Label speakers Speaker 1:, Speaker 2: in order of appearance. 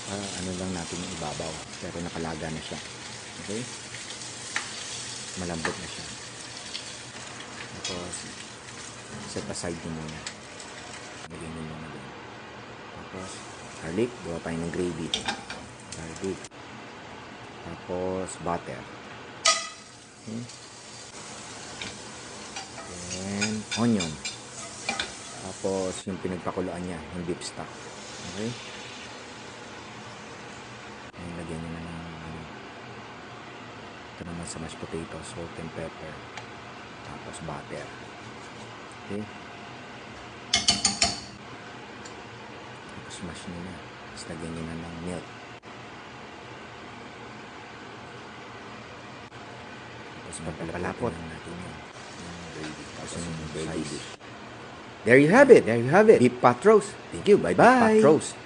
Speaker 1: Ano lang natin yung ibabaw. Pero nakalaga na siya. Okay? Malambot na siya. Tapos, set aside nyo muna. Lagyan nyo muna doon. Tapos, garlic. Gawa tayo ng gravy. Garlic. Tapos, butter. Okay? Then, onion. Tapos, yung pinagpakuluan niya, yung beef stock. Okay? Ayan, lagyan nyo na ng ito naman sa mashed potato, salt and pepper. Tapos, butter. Okay? Tapos, mash nyo na. Tapos, lagyan nyo na ng milk. Tapos, magpalapot natin yun. Tapos, yung gravy dish. There you have it. There you have it. Beef pot roast. Thank you. Bye-bye. Beef pot roast.